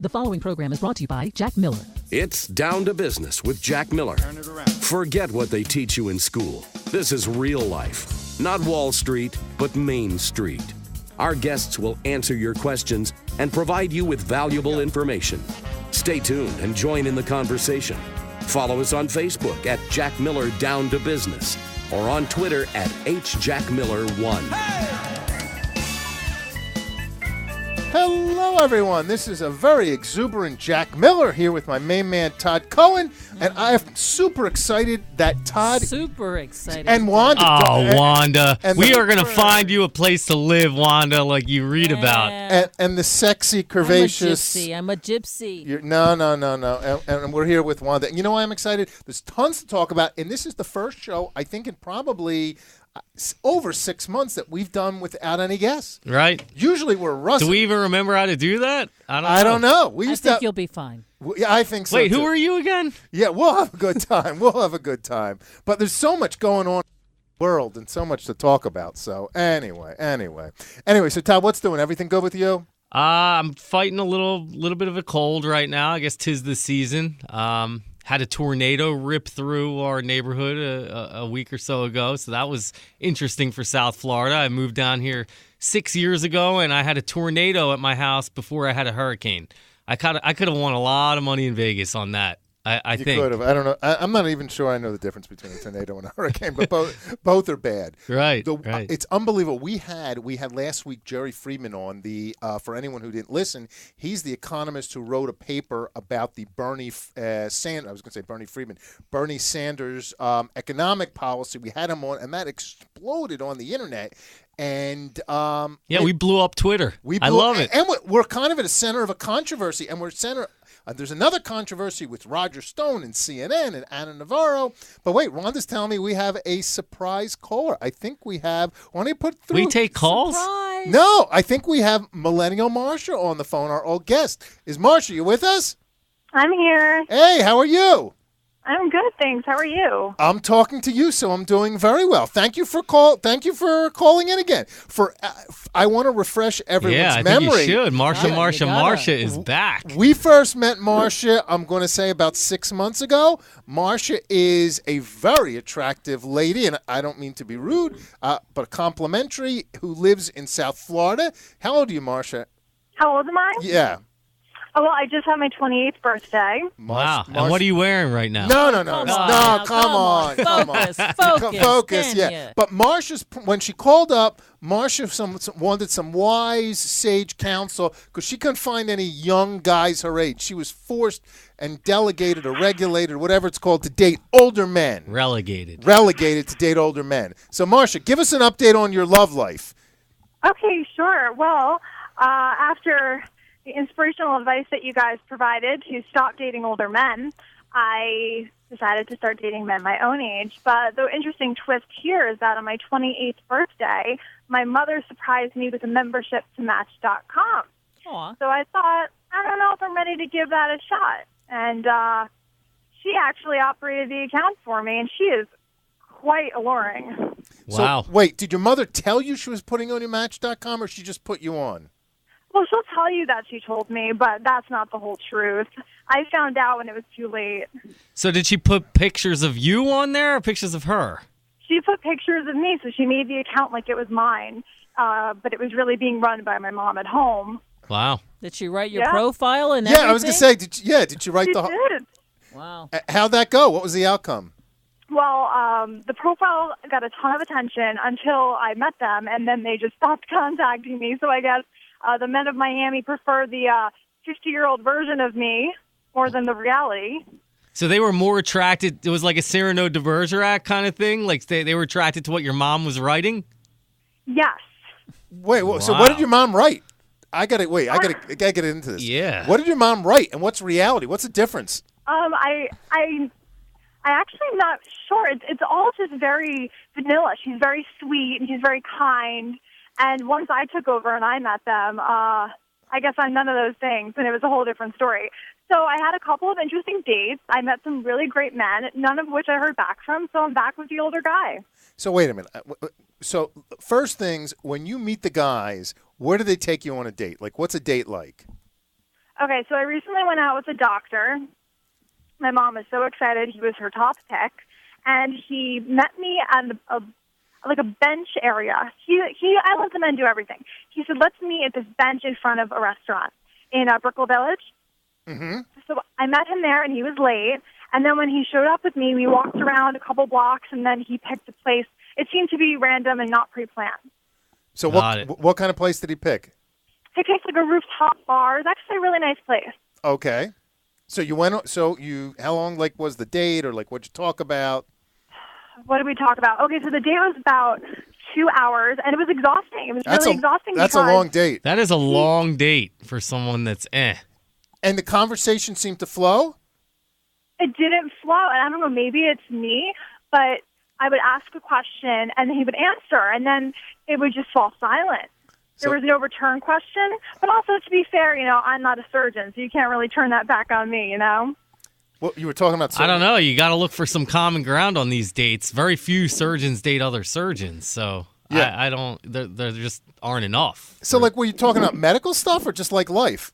The following program is brought to you by Jack Miller. It's Down to Business with Jack Miller. Turn it around. Forget what they teach you in school. This is real life. Not Wall Street, but Main Street. Our guests will answer your questions and provide you with valuable information. Stay tuned and join in the conversation. Follow us on Facebook at Jack Miller Down to Business or on Twitter at HJackMiller1. Hello, everyone. This is a very exuberant Jack Miller here with my main man, Todd Cohen. And I am super excited that Todd... Super excited. And Wanda... Oh, Wanda. We are going to find you a place to live, Wanda, like you read about. And the sexy, curvaceous... I'm a gypsy. No. And we're here with Wanda. And you know why I'm excited? There's tons to talk about. And this is the first show, I think, in probably... over 6 months that we've done without any guests. Right. Usually we're rusty. Do we even remember how to do that? I don't know. I think you'll be fine. Yeah, I think so. Wait, too. who are you again? Yeah, we'll have a good time. But there's so much going on in the world and so much to talk about. So anyway. So Todd, what's doing? Everything good with you? I'm fighting a little bit of a cold right now. I guess 'tis the season. Had a tornado rip through our neighborhood a week or so ago, so that was interesting for South Florida. I moved down here 6 years ago, and I had a tornado at my house before I had a hurricane. I could have won a lot of money in Vegas on that. I think. You could have. I don't know. I'm not even sure I know the difference between a tornado and a hurricane, but both are bad. Right. It's unbelievable. We had last week Jerry Friedman on the. For anyone who didn't listen, he's the economist who wrote a paper about the Bernie Sanders economic policy. We had him on, and that exploded on the internet. And we blew up Twitter. I love it. And we're kind of at the center of a controversy, and there's another controversy with Roger Stone and CNN and Ana Navarro. But wait, Rhonda's telling me we have a surprise caller. I think we have. Why don't you put through? We take calls? Surprise. No, I think we have Millennial Marsha on the phone, our old guest. Is Marsha, you with us? I'm here. Hey, how are you? I'm good, thanks. How are you? I'm talking to you, so I'm doing very well. Thank you for calling in again. I want to refresh everyone's memory. Yeah, I think you should. Marsha is back. We first met Marsha, I'm going to say about 6 months ago. Marsha is a very attractive lady, and I don't mean to be rude, but complimentary, who lives in South Florida. How old are you, Marsha? How old am I? Yeah. Oh, well, I just had my 28th birthday. Wow. And what are you wearing right now? No, come on. Focus, yeah. But Marsha's, when she called up, Marsha wanted some wise, sage counsel because she couldn't find any young guys her age. She was forced and delegated or regulated, whatever it's called, to date older men. Relegated to date older men. So, Marsha, give us an update on your love life. Okay, sure. Well, after the inspirational advice that you guys provided to stop dating older men, I decided to start dating men my own age. But the interesting twist here is that on my 28th birthday, my mother surprised me with a membership to Match.com. Aww. So I thought, I don't know if I'm ready to give that a shot. And she actually operated the account for me, and she is quite alluring. Wow. So, wait, did your mother tell you she was putting on your Match.com, or she just put you on? Well, she'll tell you that she told me, but that's not the whole truth. I found out when it was too late. So did she put pictures of you on there or pictures of her? She put pictures of me, so she made the account like it was mine, but it was really being run by my mom at home. Wow. Did she write your profile and everything? Yeah, I was going to say, did you write she did. Wow. How'd that go? What was the outcome? Well, the profile got a ton of attention until I met them, and then they just stopped contacting me, so I guess the men of Miami prefer the 50-year-old version of me more than the reality. So they were more attracted. It was like a Cyrano de Bergerac kind of thing? Like they were attracted to what your mom was writing? Yes. Wait, wow. So what did your mom write? I gotta get into this. Yeah. What did your mom write, and what's reality? What's the difference? I actually am not sure. It's all just very vanilla. She's very sweet, and she's very kind. And once I took over and I met them, I guess I'm none of those things, and it was a whole different story. So I had a couple of interesting dates. I met some really great men, none of which I heard back from, so I'm back with the older guy. So wait a minute. So first things, when you meet the guys, where do they take you on a date? Like, what's a date like? Okay, so I recently went out with a doctor. My mom was so excited. He was her top pick. And he met me at a bench area. I let the men do everything. He said, let's meet at this bench in front of a restaurant in Brickell Village. Mm-hmm. So I met him there, and he was late. And then when he showed up with me, we walked around a couple blocks, and then he picked a place. It seemed to be random and not pre-planned. So what kind of place did he pick? He picked like a rooftop bar. It's actually a really nice place. Okay. So you went. So how long was the date, or what'd you talk about? What did we talk about? Okay, so the date was about 2 hours, and it was exhausting. It was really exhausting. That's a long date. That is a long date for someone that's eh. And the conversation seemed to flow? It didn't flow, and I don't know, maybe it's me, but I would ask a question, and he would answer, and then it would just fall silent. There was no return question, but also, to be fair, I'm not a surgeon, so you can't really turn that back on me, Well, you were talking about surgeons. I don't know. You got to look for some common ground on these dates. Very few surgeons date other surgeons, so yeah. I don't. There just aren't enough. So, were you talking about medical stuff or just life?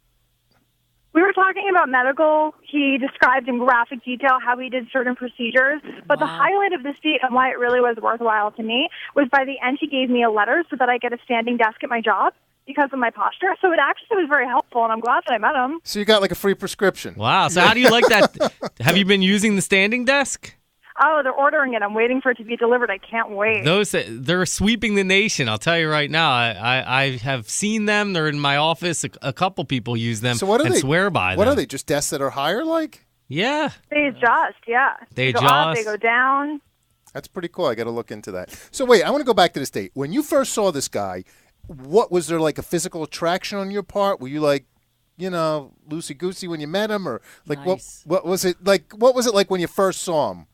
We were talking about medical. He described in graphic detail how he did certain procedures. But the highlight of this date and why it really was worthwhile to me was by the end he gave me a letter so that I get a standing desk at my job because of my posture. So it actually was very helpful, and I'm glad that I met him. So you got a free prescription. Wow. So how do you like that? Have you been using the standing desk? Oh, they're ordering it. I'm waiting for it to be delivered. I can't wait. They're sweeping the nation. I'll tell you right now. I have seen them. They're in my office. A couple people use them and swear by them. What are they? Just desks that are higher, Yeah. They adjust, yeah. They go adjust. up, they go down. That's pretty cool. I got to look into that. So wait, I want to go back to this date. When you first saw this guy, what was there a physical attraction on your part? Were you loosey-goosey when you met him, or nice. what was it like? What was it like when you first saw him?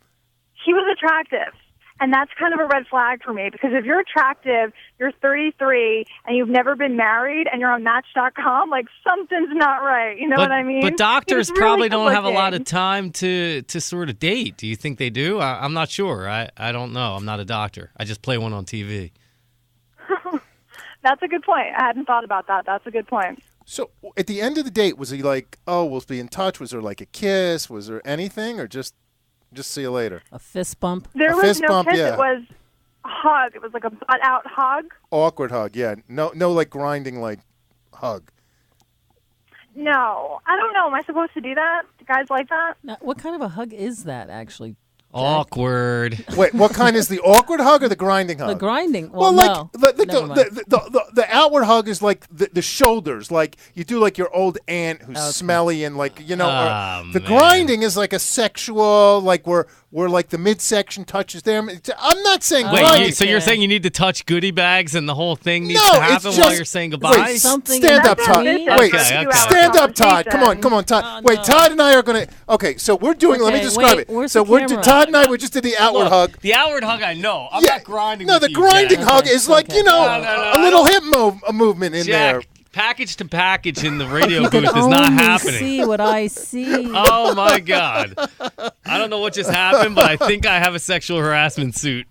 He was attractive, and that's kind of a red flag for me because if you're attractive, you're 33, and you've never been married, and you're on Match.com, something's not right. You know what I mean? But doctors really probably don't have a lot of time to sort of date. Do you think they do? I'm not sure. I don't know. I'm not a doctor. I just play one on TV. That's a good point. I hadn't thought about that. That's a good point. So at the end of the date, was he oh, we'll be in touch? Was there a kiss? Was there anything, or just see you later? A fist bump? There was no kiss. Yeah. It was a hug. It was like a butt-out hug. Awkward hug, yeah. No, grinding hug. No. I don't know. Am I supposed to do that? Do guys like that? Now, what kind of a hug is that, actually? Awkward. Wait, what kind is the awkward hug or the grinding hug? The grinding. Well, no. The outward hug is the shoulders, you do your old aunt who's smelly and the grinding is a sexual, where the midsection touches them. I'm not saying grinding. So you're saying you need to touch goodie bags and the whole thing needs to happen while you're saying goodbye? Wait, stand up, Todd. Wait, stand up, Todd. Come on, Todd. Wait, Todd and I are going to. Okay, so we're doing. Let me describe it. So Todd and I we just did the outward hug. The outward hug, I know. I'm not grinding. No, the grinding hug is a little hip movement in there. Package to package in the radio booth is not happening. See what I see. Oh my God! I don't know what just happened, but I think I have a sexual harassment suit.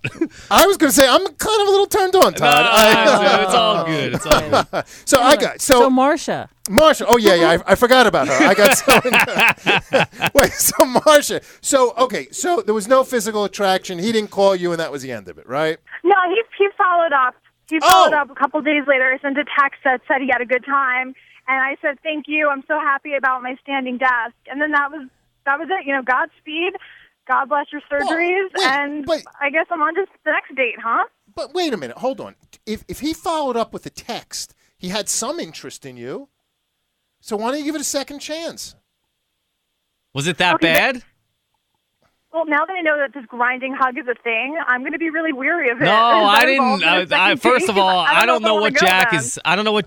I was going to say I'm kind of a little turned on, Todd. No, it's all good. It's all good. So Marsha. Oh yeah, I forgot about her. I got so wait. So Marsha. So there was no physical attraction. He didn't call you, and that was the end of it, right? No, he followed up. He followed up a couple days later. I sent a text that said he had a good time, and I said, "Thank you. I'm so happy about my standing desk." And then that was it. Godspeed. God bless your surgeries, I guess I'm on to the next date, huh? But wait a minute. Hold on. If he followed up with a text, he had some interest in you. So why don't you give it a second chance? Was it that bad? Well, now that I know that this grinding hug is a thing, I'm going to be really weary of it. No, I didn't. First of all, I don't know what Jack is. I don't know what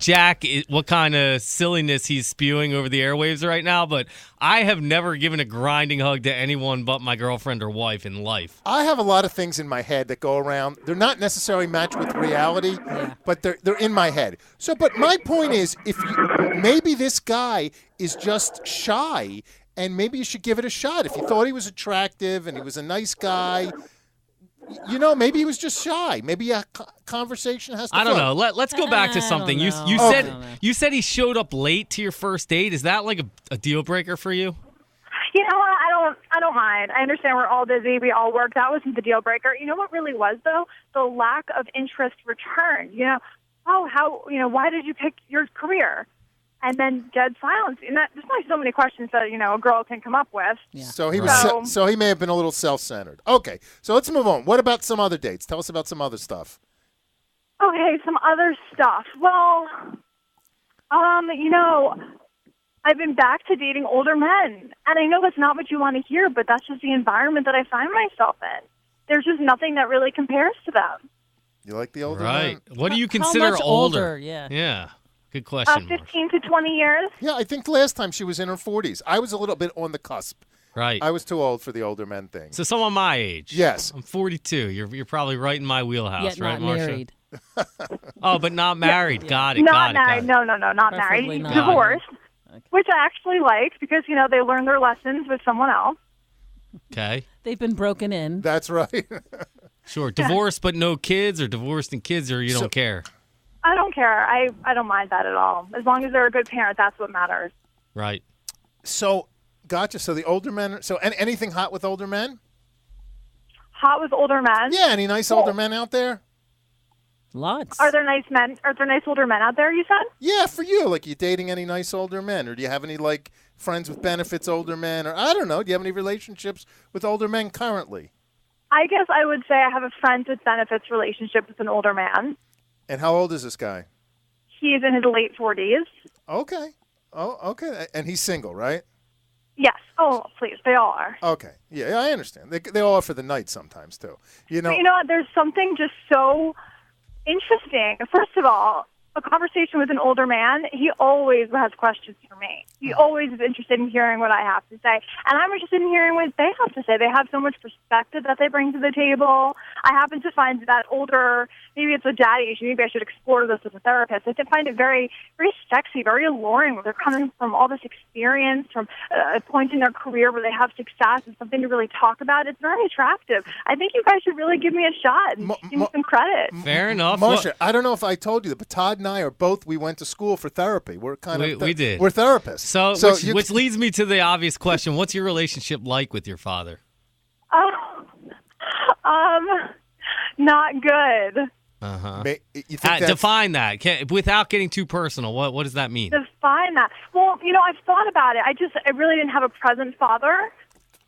kind of silliness he's spewing over the airwaves right now. But I have never given a grinding hug to anyone but my girlfriend or wife in life. I have a lot of things in my head that go around. They're not necessarily matched with reality, but they're in my head. So, but my point is, maybe this guy is just shy. And maybe you should give it a shot. If you thought he was attractive and he was a nice guy, maybe he was just shy. Maybe a conversation has to I don't flow. know. Let's go back to something. You you said he showed up late to your first date. Is that like a deal breaker for you? You know what? I don't mind. I understand we're all busy. We all work. That wasn't the deal breaker. You know what really was, though? The lack of interest returned. Why did you pick your career? And then dead silence. And there's only so many questions that, a girl can come up with. Yeah. So he was. So he may have been a little self-centered. Okay, so let's move on. What about some other dates? Tell us about some other stuff. Okay, some other stuff. Well, I've been back to dating older men. And I know that's not what you want to hear, but that's just the environment that I find myself in. There's just nothing that really compares to them. You like the older Right. men? What do you How consider much older? Yeah. Yeah. Good question. 15 to 20 years. Yeah, I think last time she was in her 40s. I was a little bit on the cusp. Right. I was too old for the older men thing. So someone my age. Yes. I'm 42. You're probably right in my wheelhouse, Yet right, not Marsha? married. Oh, but not married. Yeah. Got it. Not got married. it. No, not Preferably married. not. Divorced, Okay. which I actually liked because, they learned their lessons with someone else. Okay. They've been broken in. That's right. Sure. Divorced but no kids, or divorced and kids, or you don't care? I don't care. I don't mind that at all. As long as they're a good parent, that's what matters. Right. So, gotcha. So the older men. So anything hot with older men? Hot with older men? Yeah. Any nice older men out there? Lots. Are there nice men? Are there nice older men out there, you said? Yeah, for you. Like, you dating any nice older men? Or do you have any, friends with benefits older men? Or, I don't know, do you have any relationships with older men currently? I guess I would say I have a friends with benefits relationship with an older man. And how old is this guy? He's in his late 40s. Okay. Oh, okay. And he's single, right? Yes. Oh, please. They all are. Okay. Yeah, I understand. They all are for the night sometimes, too. But you know what? There's something just so interesting. First of all, a conversation with an older man, he always has questions for me. He always is interested in hearing what I have to say. And I'm interested in hearing what they have to say. They have so much perspective that they bring to the table. I happen to find that older, maybe it's a daddy issue, maybe I should explore this with a therapist. I find it very, very sexy, very alluring. They're coming from all this experience, from a point in their career where they have success and something to really talk about. It's very attractive. I think you guys should really give me a shot and give me some credit. Fair enough. Marsha, I don't know if I told you that, but Todd and I are both, we went to school for therapy. We're we did. We're therapists. So which leads me to the obvious question. What's your relationship like with your father? Not good. Uh-huh. You think that's... Define that. Without getting too personal, what does that mean? Define that. Well, I've thought about it. I really didn't have a present father.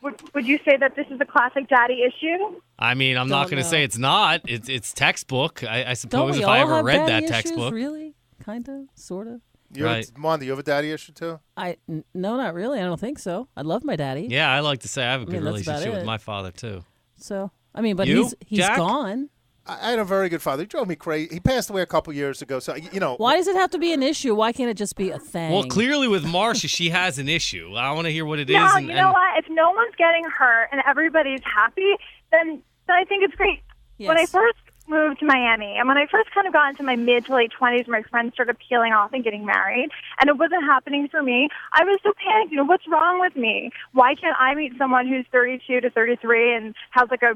Would you say that this is a classic daddy issue? I mean, I'm not going to say it's not. It's textbook. I Don't suppose we if all I ever have read daddy that issues, textbook. Really? Kind of? Sort of? Right. Mondo, you have a daddy issue, too? No, not really. I don't think so. I love my daddy. Yeah, I like to say I have a good that's about relationship with it. my father, too. So, but You, he's Jack? gone. I had a very good father. He drove me crazy. He passed away a couple years ago, so, Why does it have to be an issue? Why can't it just be a thing? Well, clearly with Marsha, she has an issue. I want to hear what it is. No, And, you know what? If no one's getting hurt and everybody's happy, then I think it's great. Yes. When I first moved to Miami, and when I first kind of got into my mid to late 20s, my friends started peeling off and getting married, and it wasn't happening for me. I was so panicked. What's wrong with me? Why can't I meet someone who's 32 to 33 and has like a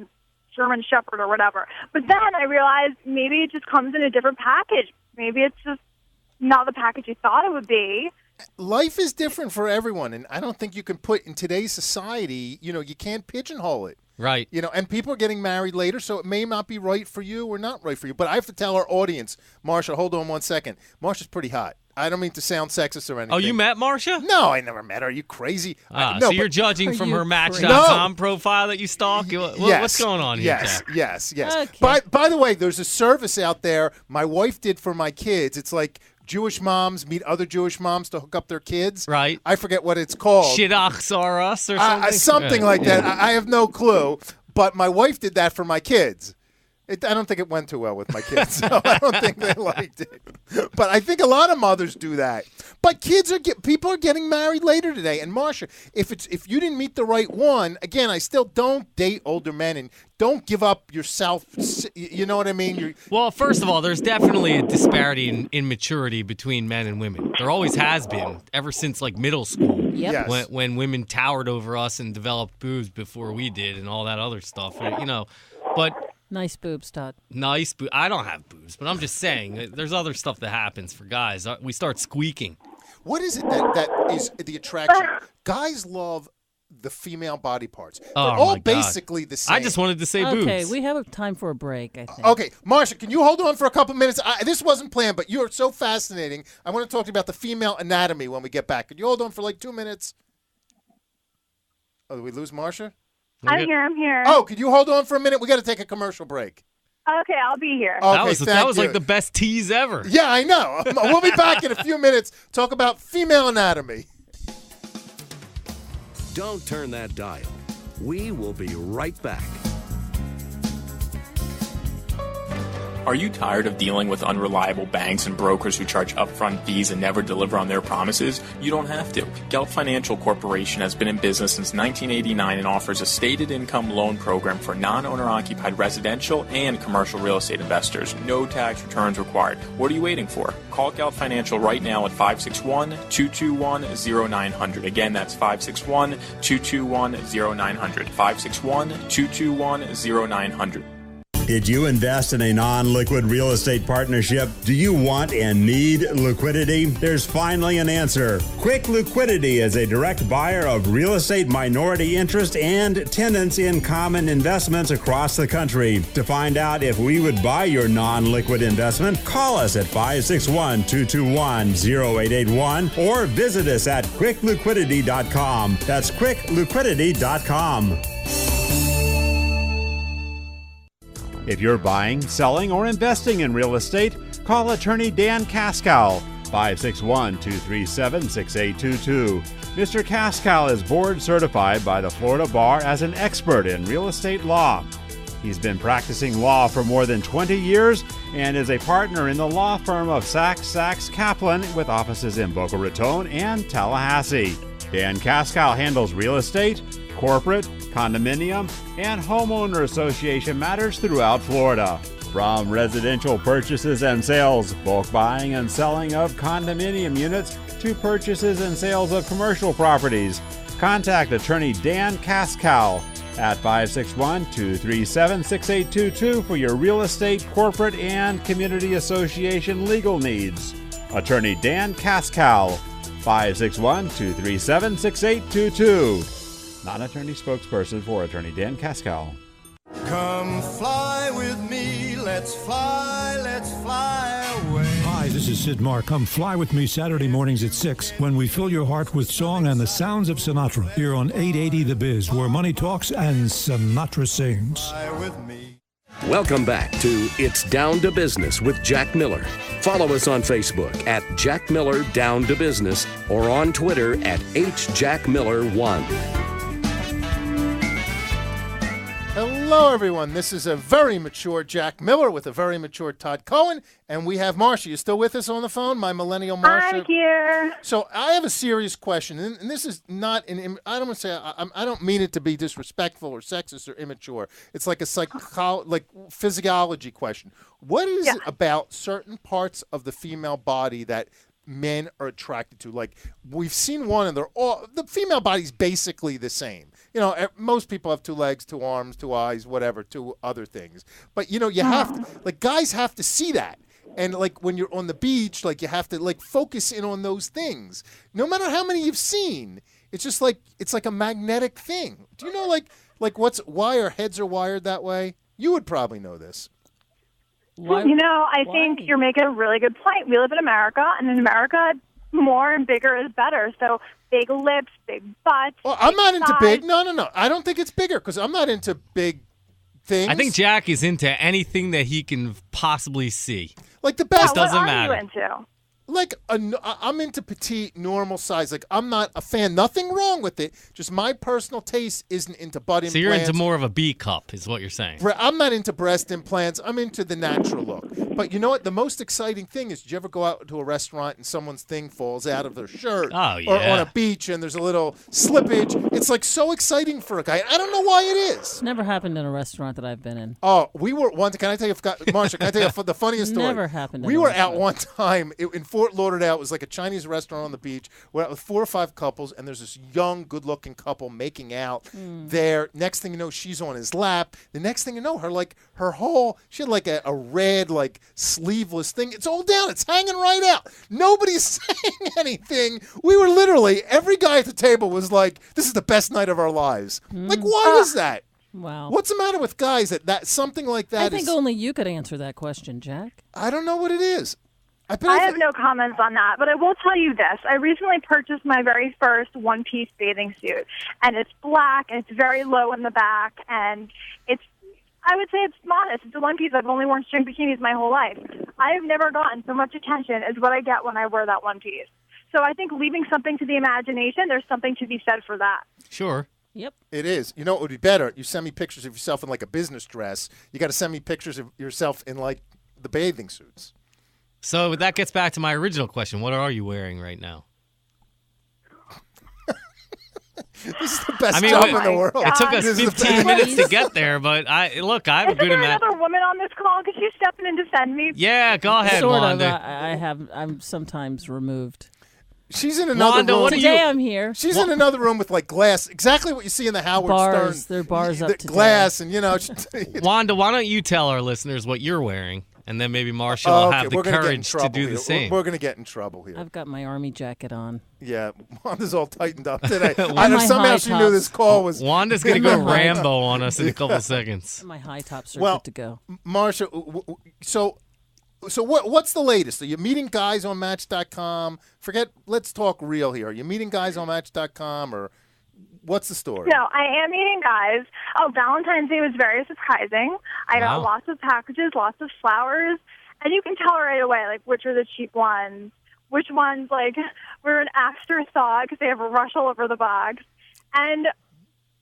German Shepherd or whatever? But then I realized maybe it just comes in a different package. Maybe it's just not the package you thought it would be. Life is different for everyone, and I don't think you can put in today's society, you can't pigeonhole it. right. And people are getting married later, so it may not be right for you or not right for you. But I have to tell our audience, Marsha, hold on one second. Marsha's pretty hot. I don't mean to sound sexist or anything. Oh, you met Marsha? No, I never met her. Are you crazy? So No, you're but- judging Are from you her crazy? Match.com profile that you stalk? Yes. What's going on here, Yes, Jack? yes. Okay. By the way, there's a service out there my wife did for my kids. It's like Jewish moms meet other Jewish moms to hook up their kids. Right. I forget what it's called. Shidachs are us or something? Something Yeah. like that. I have no clue. But my wife did that for my kids. I don't think it went too well with my kids, so I don't think they liked it. But I think a lot of mothers do that. But people are getting married later today. And Marsha, if you didn't meet the right one, again, I still don't date older men and don't give up yourself. You know what I mean? Well, first of all, there's definitely a disparity in maturity between men and women. There always has been, ever since like middle school. Yep. Yes. When women towered over us and developed boobs before we did and all that other stuff. But Nice boobs, Todd. Nice boobs. I don't have boobs, but I'm just saying there's other stuff that happens for guys. We start squeaking. What is it that is the attraction? Guys love the female body parts. They're all basically the same. I just wanted to say boobs. Okay, we have time for a break, I think. Okay, Marsha, can you hold on for a couple minutes? This wasn't planned, but you're so fascinating. I want to talk to you about the female anatomy when we get back. Could you hold on for like 2 minutes? Oh, did we lose Marsha? I'm here. Oh, could you hold on for a minute? We got to take a commercial break. Okay, I'll be here. Okay, that was like the best tease ever. Yeah, I know. We'll be back in a few minutes. Talk about female anatomy. Don't turn that dial. We will be right back. Are you tired of dealing with unreliable banks and brokers who charge upfront fees and never deliver on their promises? You don't have to. Gelt Financial Corporation has been in business since 1989 and offers a stated income loan program for non-owner-occupied residential and commercial real estate investors. No tax returns required. What are you waiting for? Call Gelt Financial right now at 561-221-0900. Again, that's 561-221-0900. 561-221-0900. Did you invest in a non-liquid real estate partnership? Do you want and need liquidity? There's finally an answer. Quick Liquidity is a direct buyer of real estate minority interest and tenants in common investments across the country. To find out if we would buy your non-liquid investment, call us at 561-221-0881 or visit us at quickliquidity.com. That's quickliquidity.com. If you're buying, selling, or investing in real estate, call attorney Dan Kaskow, 561-237-6822. Mr. Kaskow is board certified by the Florida Bar as an expert in real estate law. He's been practicing law for more than 20 years and is a partner in the law firm of Sachs Kaplan with offices in Boca Raton and Tallahassee. Dan Kaskow handles real estate, corporate, condominium, and homeowner association matters throughout Florida. From residential purchases and sales, bulk buying and selling of condominium units, to purchases and sales of commercial properties. Contact attorney Dan Kaskow at 561-237-6822 for your real estate, corporate, and community association legal needs. Attorney Dan Kaskow, 561-237-6822. Non-attorney spokesperson for attorney Dan Kaskow. Come fly with me, let's fly away. Hi, this is Sid Mark. Come fly with me Saturday mornings at 6 when we fill your heart with song and the sounds of Sinatra here on 880 The Biz, where money talks and Sinatra sings. Fly with me. Welcome back to It's Down to Business with Jack Miller. Follow us on Facebook at Jack Miller Down to Business or on Twitter at HJackMiller1. Hello, everyone. This is a very mature Jack Miller with a very mature Todd Cohen, and we have Marsha. You still with us on the phone, my Millennial Marsha? I'm here. So I have a serious question, and this is not I don't want to say I don't mean it to be disrespectful or sexist or immature. It's like a physiology question. What is it about certain parts of the female body that men are attracted to? Like, we've seen one, and the female body's basically the same. You know, most people have 2 legs, 2 arms, 2 eyes, whatever, 2 other things. But, you know, you have to, like, guys have to see that. And, like, when you're on the beach, like, you have to, like, focus in on those things. No matter how many you've seen, it's just like, it's like a magnetic thing. Do you know, like why our heads are wired that way? You would probably know this. I think you're making a really good point. We live in America, and in America, more and bigger is better. So big lips, big butts. Well, I'm not into big. No. I don't think it's bigger because I'm not into big things. I think Jack is into anything that he can possibly see. Like the best. Doesn't matter. What are you into? Like, I'm into petite, normal size. Like, I'm not a fan. Nothing wrong with it. Just my personal taste isn't into butt implants. So you're into more of a B cup, is what you're saying. I'm not into breast implants. I'm into the natural look. But you know what? The most exciting thing is, did you ever go out to a restaurant and someone's thing falls out of their shirt? Oh, yeah. Or on a beach and there's a little slippage. It's, like, so exciting for a guy. I don't know why it is. It's never happened in a restaurant that I've been in. Oh, we were one. Can I tell you, Marsha, can I tell you the funniest story? Never happened. We were out one time in Fort Fort Lauderdale. It was like a Chinese restaurant on the beach. We're out with 4 or 5 couples, and there's this young, good-looking couple making out there. Next thing you know, she's on his lap. The next thing you know, she had like a red, like, sleeveless thing. It's all down. It's hanging right out. Nobody's saying anything. We were literally, every guy at the table was like, this is the best night of our lives. Like, why is that? Wow. What's the matter with guys that something like that I think only you could answer that question, Jack. I don't know what it is. I have no comments on that, but I will tell you this. I recently purchased my very first one-piece bathing suit, and it's black, and it's very low in the back, and I would say it's modest. It's a one-piece. I've only worn string bikinis my whole life. I have never gotten so much attention as what I get when I wear that one piece. So I think leaving something to the imagination, there's something to be said for that. Sure. Yep. It is. You know, it would be better. You send me pictures of yourself in like a business dress. You got to send me pictures of yourself in like the bathing suits. So that gets back to my original question. What are you wearing right now? This is the best job in the world. It took us 15 minutes to get there, but I have a good Is there amount. another woman on this call? Could you step in and defend me? Yeah, go ahead, Sort Wanda. of. I'm sometimes removed. She's in another Wanda, room. what are Today you? I'm here. She's in another room with like glass, exactly what you see in the Howard Bars. Stern. There are bars up today. Glass, and Wanda, why don't you tell our listeners what you're wearing, and then maybe Marsha will have the courage to do the same. We're going to get in trouble here. I've got my army jacket on. Yeah, Wanda's all tightened up today. I know my somehow high she knew tops. this call was. Wanda's going to go Rambo on us in a couple seconds. My high tops are good to go. Marsha, so what's the latest? Are you meeting guys on Match.com? Let's talk real here. Are you meeting guys on Match.com, or what's the story? No, I am meeting guys. Oh, Valentine's Day was very surprising. I got lots of packages, lots of flowers, and you can tell right away, like, which are the cheap ones, which ones, like, were an afterthought because they have a rush all over the box. And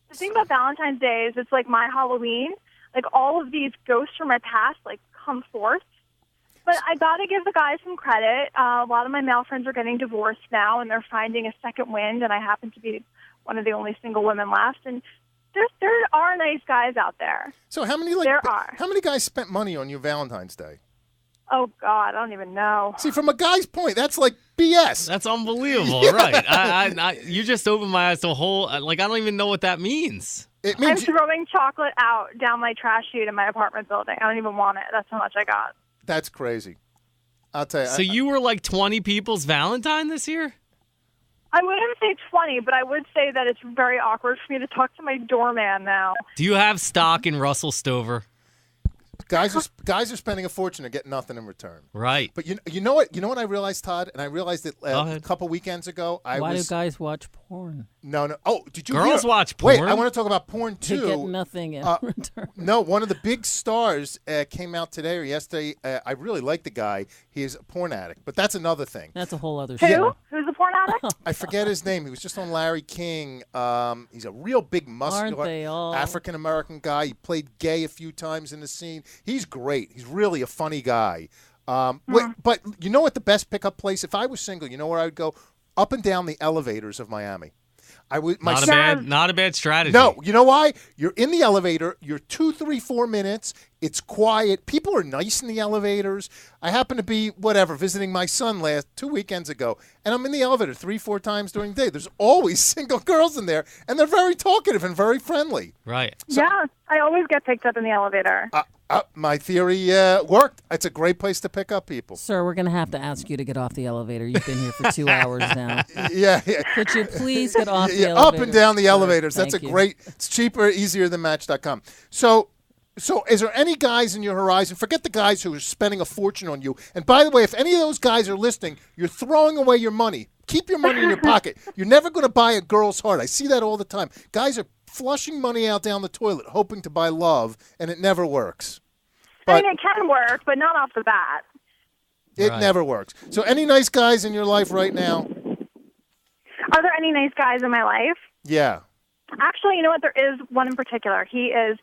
the thing about Valentine's Day is it's like my Halloween. Like, all of these ghosts from my past, like, come forth. But I got to give the guys some credit. A lot of my male friends are getting divorced now, and they're finding a second wind, and I happen to be one of the only single women left. And there are nice guys out there. So how many guys spent money on your Valentine's Day? Oh, God, I don't even know. See, from a guy's point, that's like BS. That's unbelievable, right? I you just opened my eyes to a whole, like, I don't even know what that means. It I'm throwing chocolate out down my trash chute in my apartment building. I don't even want it. That's how much I got. That's crazy. I'll tell you. So you were like 20 people's Valentine this year? I wouldn't say 20, but I would say that it's very awkward for me to talk to my doorman now. Do you have stock in Russell Stover? Guys are spending a fortune and get nothing in return. Right. But you know what? You know what I realized, Todd? And I realized it a couple weekends ago. Why do guys watch porn? No. Oh, did you Girls watch porn? Wait, I want to talk about porn too. They get nothing in return. No, one of the big stars came out today or yesterday. I really like the guy. He's a porn addict, but that's another thing. That's a whole other Who? show. Who's a porn addict? I forget his name. He was just on Larry King. He's a real big Aren't they all? African-American guy. He played gay a few times in the scene. He's great. He's really a funny guy. But you know what the best pickup place? If I was single, you know where I would go? Up and down the elevators of Miami. Not a bad strategy. No, you know why? You're in the elevator. You're 2, 3, 4 minutes. It's quiet. People are nice in the elevators. I happen to be, visiting my son 2 weekends ago, and I'm in the elevator 3, 4 times during the day. There's always single girls in there, and they're very talkative and very friendly. Right. So, yeah, I always get picked up in the elevator. My theory worked. It's a great place to pick up people. Sir, we're going to have to ask you to get off the elevator. You've been here for 2 hours now. Yeah. Could you please get off the elevator? Up and down the elevators. Thank That's you. it's cheaper, easier than Match.com. So is there any guys in your horizon? Forget the guys who are spending a fortune on you. And by the way, if any of those guys are listening, you're throwing away your money. Keep your money in your pocket. You're never going to buy a girl's heart. I see that all the time. Guys are flushing money out down the toilet, hoping to buy love, and it never works. I mean, it can work, but not off the bat. It never works. So any nice guys in your life right now? Are there any nice guys in my life? Yeah. Actually, you know what? There is one in particular. He is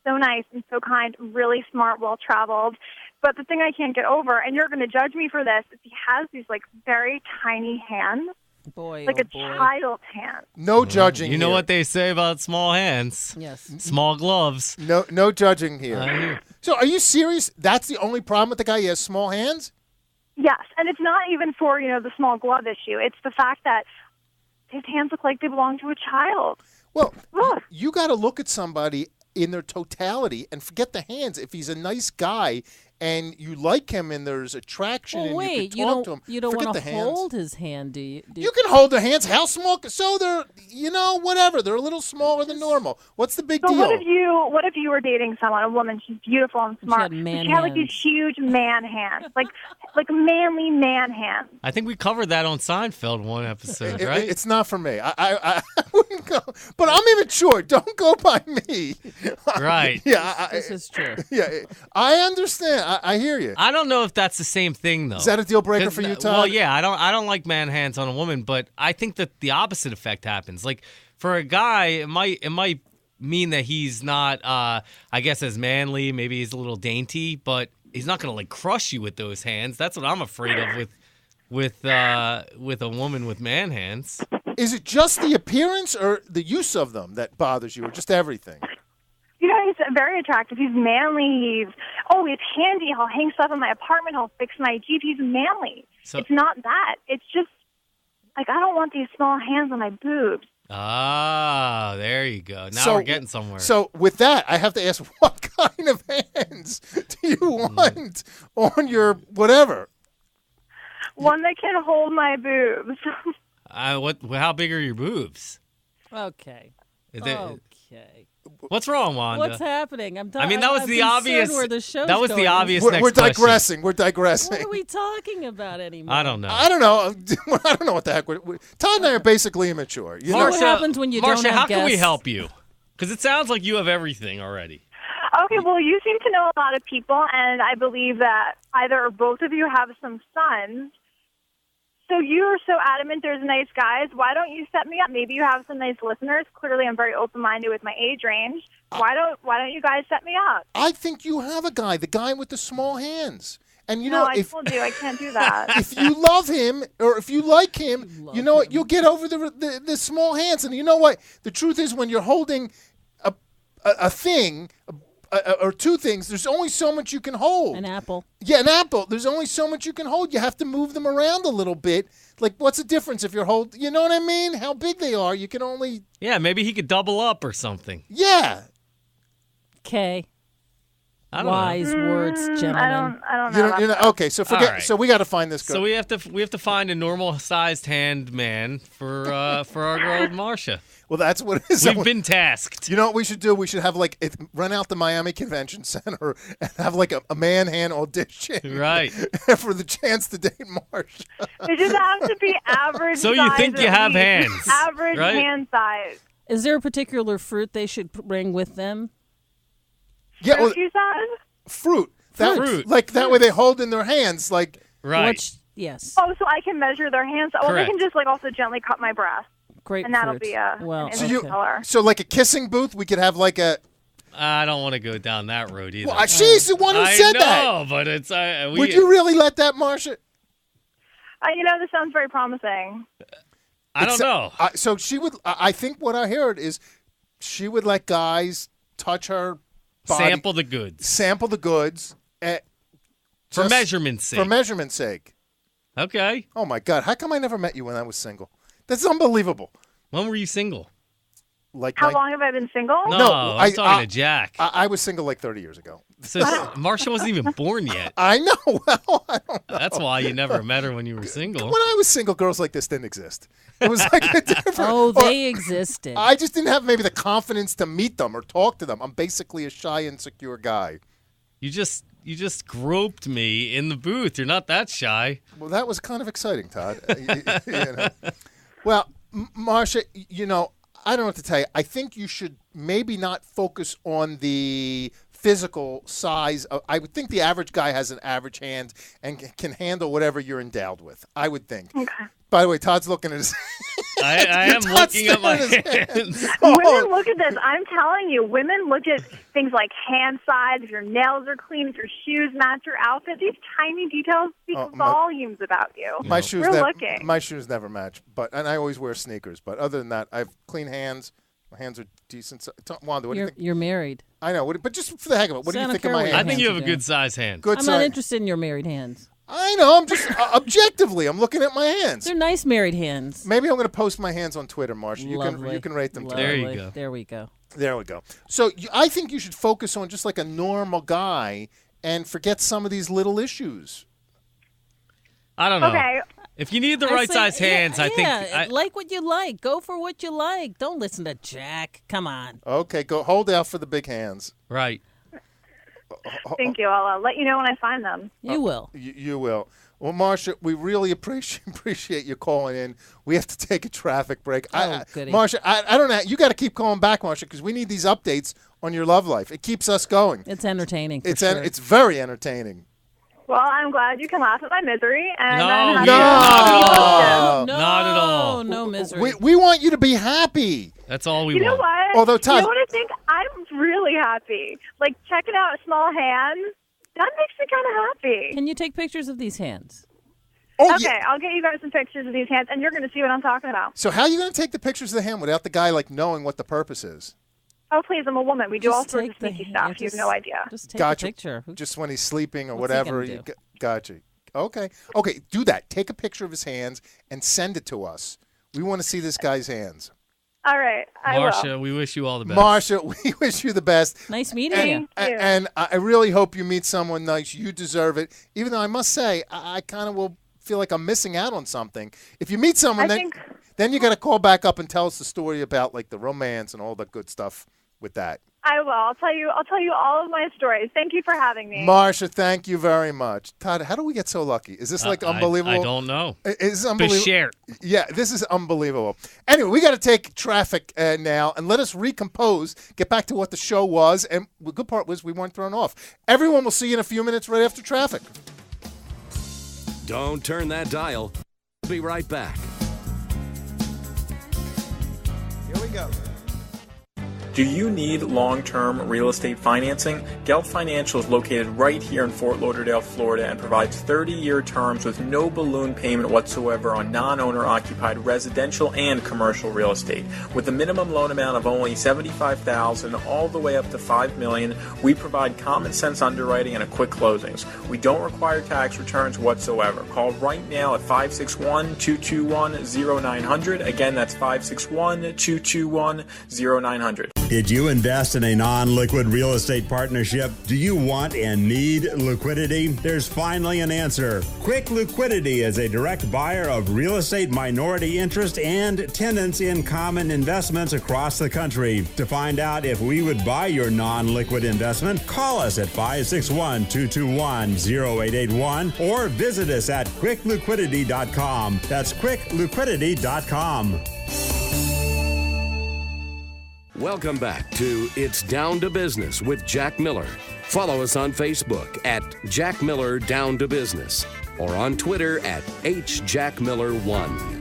so nice and so kind, really smart, well-traveled. But the thing I can't get over, and you're going to judge me for this, is he has these, like, very tiny hands. Like a child's hand. No judging. You know here. what they say about small hands? Yes. Small gloves. No judging here. So are you serious? That's the only problem with the guy? He has small hands? Yes, and it's not even for, the small glove issue. It's the fact that his hands look like they belong to a child. Well, Ugh. you got to look at somebody in their totality and forget the hands. If he's a nice guy and you like him and there's attraction Well, and wait, you can talk to him, you don't forget want the to hands. hold his hand, do you? You can hold their hands. How small? So they're, whatever. They're a little smaller than normal. What's the big So deal? what if you were dating someone, a woman, she's beautiful and smart, had but man she had like hands. these huge man hands, like manly man hands. I think we covered that on Seinfeld one episode, right? It's not for me. I wouldn't go. But I'm immature. Don't go by me. Right. Yeah. This is true. Yeah. I understand. I hear you. I don't know if that's the same thing, though. Is that a deal breaker for you, Todd? Well, yeah, I don't like man hands on a woman, but I think that the opposite effect happens. Like for a guy, it might mean that he's not, I guess, as manly. Maybe he's a little dainty, but he's not going to like crush you with those hands. That's what I'm afraid of with a woman with man hands. Is it just the appearance or the use of them that bothers you, or just everything? He's very attractive. He's manly. He's handy. He'll hang stuff in my apartment. He'll fix my Jeep. He's manly. So- It's not that. It's just, I don't want these small hands on my boobs. Ah, there you go. Now we're getting somewhere. So with that, I have to ask, what kind of hands do you want on your whatever? One that can hold my boobs. How big are your boobs? Okay. Is it- Okay. What's wrong, Wanda? What's happening? I'm. I mean, that was I'm the concerned obvious. Where the show's that was going. the obvious. We're next digressing. question. We're digressing. What are we talking about anymore? I don't know. I don't know. I don't know what the heck. Todd and I are basically immature. You know? What happens when you don't Marsha, have how can we guests? help you? Because it sounds like you have everything already. Okay, well, you seem to know a lot of people, and I believe that either or both of you have some sons. So you're so adamant there's nice guys. Why don't you set me up? Maybe you have some nice listeners. Clearly, I'm very open-minded with my age range. Why don't you guys set me up? I think you have a guy, the guy with the small hands. And you No, know, I told you I can't do that. if you love him or if you like him, you know what? You'll get over the small hands. And you know what? The truth is, when you're holding a thing or two things, there's only so much you can hold. An apple. Yeah, an apple. There's only so much you can hold. You have to move them around a little bit. Like, what's the difference if you're holding? You know what I mean? How big they are. You can only. Yeah, maybe he could double up or something. Yeah. Okay. I don't Wise words, gentlemen. I don't know. You know, okay, so forget. All right. So we got to find this girl. So we have to find a normal sized hand man for our girl Marsha. Well, that's what it is. We've been tasked. You know what we should do? We should have run out the Miami Convention Center and have like a man hand audition. Right. For the chance to date Marsha. They just have to be average. So you size think you at have least. hands, Average right? hand size. Is there a particular fruit they should bring with them? Yeah, well, You said? fruit. Fruit. Like that way they hold in their hands like. Right. Which, yes. Oh, so I can measure their hands. Well, Correct. they can just also gently cut my breast, Grapefruit. and that'll be an So image you color. so like a kissing booth, we could have like a. I don't want to go down that road either. Well, she's the one who said that. I know, but it's. Would you really let that, Marsha? This sounds very promising. I don't know. So she would. I think what I heard is she would let guys touch her body, Sample the goods. For measurement's sake. For measurement's sake. Okay. Oh my God! How come I never met you when I was single? That's unbelievable. When were you single? How long have I been single? No, I'm talking to Jack. I was single like 30 years ago. So Marsha wasn't even born yet. I know. Well, I don't know. That's why you never met her when you were single. When I was single, girls like this didn't exist. It was like a different. Oh, they existed. I just didn't have maybe the confidence to meet them or talk to them. I'm basically a shy, insecure guy. You just groped me in the booth. You're not that shy. Well, that was kind of exciting, Todd. You know. Well, Marsha, I don't know what to tell you. I think you should maybe not focus on the physical size. I would think the average guy has an average hand and can handle whatever you're endowed with. I would think. Okay. By the way, Todd's looking at his. I am looking at my hands. Women look at this. I'm telling you, women look at things like hand size, if your nails are clean, if your shoes match your outfit. These tiny details speak volumes about you. My shoes We're never. looking. My shoes never match, and I always wear sneakers. But other than that, I have clean hands. My hands are decent. Wanda, what do you think? You're married. I know, but just for the heck of it, what do you Santa think of my Carolina hands? I think you have a today. good size hand. Good I'm size. not interested in your married hands. I know. I'm just objectively. I'm looking at my hands. They're nice married hands. Maybe I'm going to post my hands on Twitter, Marsha. You can rate them. Lovely. There you go. There we go. There we go. So I think you should focus on just like a normal guy and forget some of these little issues. I don't know. Okay. If you need the right size hands, I think. Like what you like. Go for what you like. Don't listen to Jack. Come on. Okay, go hold out for the big hands. Right. Thank you. I'll let you know when I find them. You will. You will. Well, Marsha, we really appreciate you calling in. We have to take a traffic break. Goody. Marsha, I don't know. You got to keep calling back, Marsha, because we need these updates on your love life. It keeps us going. It's entertaining. It's very entertaining. Well, I'm glad you can laugh at my misery. And No, I'm happy Not at all. No misery. We want you to be happy. That's all we You know want. what? Although, Todd, you know what I think? I'm really happy. Like, checking out small hands, that makes me kind of happy. Can you take pictures of these hands? Oh, Okay, yeah. I'll get you guys some pictures of these hands, and you're going to see what I'm talking about. So how are you going to take the pictures of the hand without the guy, like, knowing what the purpose is? Oh, please, I'm a woman. We do all sorts of take the sneaky hand- stuff. You have no idea. Just take Gotcha. a picture. Just when he's sleeping or What's he whatever. gonna do? Gotcha. Okay, do that. Take a picture of his hands and send it to us. We want to see this guy's hands. All right, I Marsha, will. we wish you all the best. Marsha, we wish you the best. Nice meeting you. Thank you. And I really hope you meet someone nice. You deserve it. Even though I must say, I kind of will feel like I'm missing out on something. If you meet someone, then you got to call back up and tell us the story about like the romance and all the good stuff with that. I will. I'll tell you all of my stories. Thank you for having me. Marsha, thank you very much. Todd, how do we get so lucky? Is this like unbelievable? I don't know. It's unbelievable. Share. Yeah, this is unbelievable. Anyway, we got to take traffic now and let us recompose, get back to what the show was. And the good part was we weren't thrown off. Everyone will see you in a few minutes right after traffic. Don't turn that dial. We'll be right back. Here we go. Do you need long-term real estate financing? Gelt Financial is located right here in Fort Lauderdale, Florida, and provides 30-year terms with no balloon payment whatsoever on non-owner occupied residential and commercial real estate. With a minimum loan amount of only $75,000 all the way up to $5 million, we provide common sense underwriting and a quick closings. We don't require tax returns whatsoever. Call right now at 561-221-0900. Again, that's 561-221-0900. Did you invest in a non-liquid real estate partnership? Do you want and need liquidity? There's finally an answer. Quick Liquidity is a direct buyer of real estate minority interest and tenants in common investments across the country. To find out if we would buy your non-liquid investment, call us at 561-221-0881 or visit us at quickliquidity.com. That's quickliquidity.com. Welcome back to It's Down to Business with Jack Miller. Follow us on Facebook at Jack Miller Down to Business or on Twitter at HJackMiller1.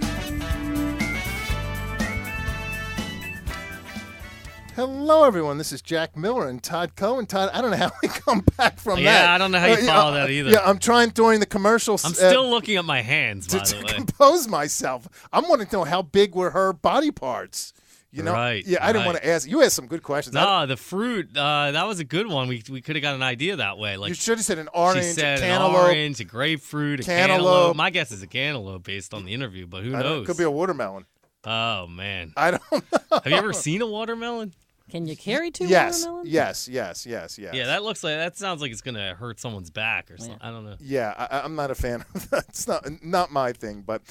Hello, everyone. This is Jack Miller and Todd Cohen. Todd, I don't know how we come back from that. Yeah, I don't know how you follow that either. Yeah, I'm trying during the commercials. I'm still looking at my hands, by the to way. compose myself. I'm wanting to know how big were her body parts. You know, Right, yeah, I didn't right. want to ask. You asked some good questions. No, the fruit, that was a good one. We could have got an idea that way. Like You should have said an orange, she said, a an cantaloupe. orange, a grapefruit, a cantaloupe. My guess is a cantaloupe based on the interview, but who knows? Could be a watermelon. Oh, man. I don't know. Have you ever seen a watermelon? Can you carry two Yes, watermelons? yes. Yeah, that sounds like it's gonna hurt someone's back or something. I don't know. Yeah, I'm not a fan of that. It's not my thing, but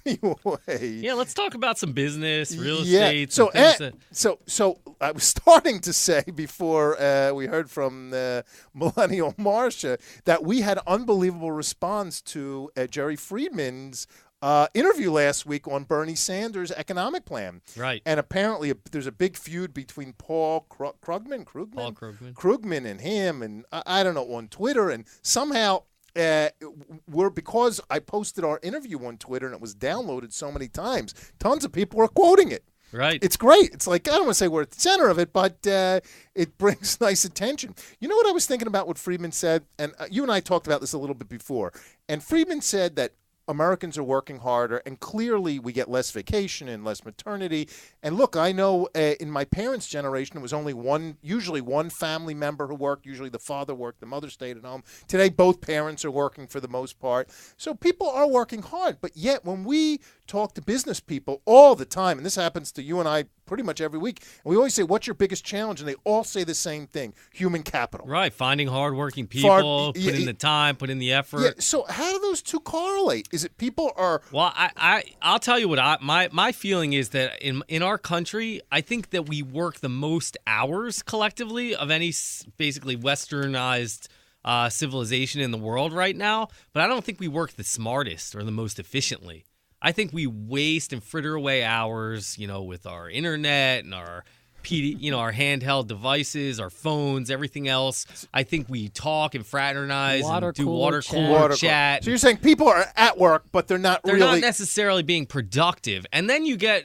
anyway. Yeah, let's talk about some business, real Yeah. estate. So, some things so I was starting to say before we heard from Millennial Marsha that we had unbelievable response to Jerry Friedman's interview last week on Bernie Sanders' economic plan. Right. And apparently there's a big feud between Paul Krugman and him, and I don't know, on Twitter. And somehow because I posted our interview on Twitter and it was downloaded so many times, tons of people are quoting it. Right. It's great. It's like, I don't want to say we're at the center of it, but it brings nice attention. You know what I was thinking about what Friedman said? And you and I talked about this a little bit before. And Friedman said that Americans are working harder, and clearly we get less vacation and less maternity. And look, I know in my parents' generation, it was only usually one family member who worked. Usually the father worked, the mother stayed at home. Today, both parents are working for the most part. So people are working hard. But yet, when we talk to business people all the time, and this happens to you and I pretty much every week, and we always say, what's your biggest challenge? And they all say the same thing: human capital. Right, finding hardworking people, put in the time, put in the effort. Yeah, so how do those two correlate? Is it people are... Well, I'll tell you what my feeling is that in our country, I think that we work the most hours collectively of any basically westernized civilization in the world right now, but I don't think we work the smartest or the most efficiently. I think we waste and fritter away hours, with our internet and our our handheld devices, our phones, everything else. I think we talk and fraternize and do water cooler chat. So you're saying people are at work, but they're not not necessarily being productive. And then you can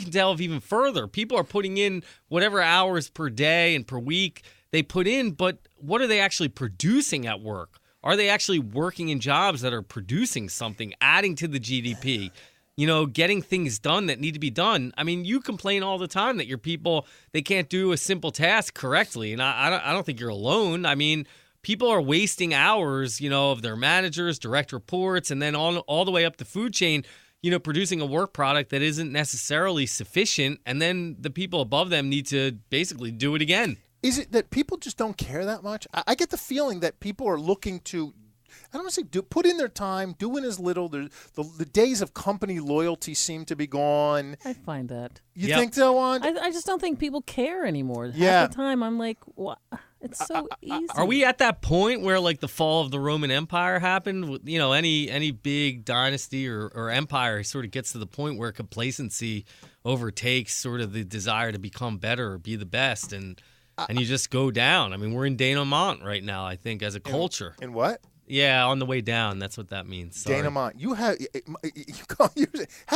delve even further. People are putting in whatever hours per day and per week they put in, but what are they actually producing at work? Are they actually working in jobs that are producing something, adding to the GDP? Getting things done that need to be done. I mean, you complain all the time that your people, they can't do a simple task correctly. And I don't think you're alone. I mean, people are wasting hours, of their managers, direct reports, and then all the way up the food chain, producing a work product that isn't necessarily sufficient. And then the people above them need to basically do it again. Is it that people just don't care that much? I get the feeling that people are looking to, I don't want to say put in their time, doing as little. The days of company loyalty seem to be gone. I find that. You think so, Juan? I just don't think people care anymore. Yeah. Half the time I'm like, what? It's so easy. Are we at that point where like the fall of the Roman Empire happened? Any big dynasty or empire sort of gets to the point where complacency overtakes sort of the desire to become better or be the best, and you just go down. I mean, we're in denouement right now, I think, as a culture. In what? Yeah, on the way down. That's what that means. Sorry. Denouement. How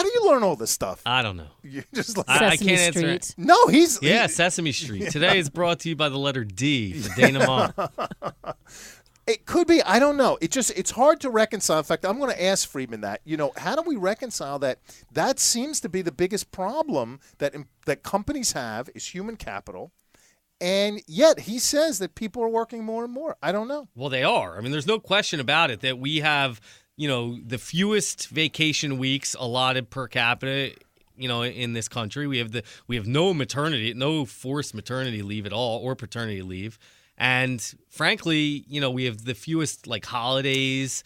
do you learn all this stuff? I don't know. You're just like I can't answer Street. it. No, Sesame Street. Today is brought to you by the letter D for denouement. It could be. I don't know. It's hard to reconcile. In fact, I'm going to ask Friedman that. How do we reconcile that? That seems to be the biggest problem that companies have is human capital. And yet he says that people are working more and more. I don't know. Well, they are. I mean, there's no question about it that we have, the fewest vacation weeks allotted per capita, in this country. We have no forced maternity leave at all or paternity leave. And frankly, we have the fewest like holidays.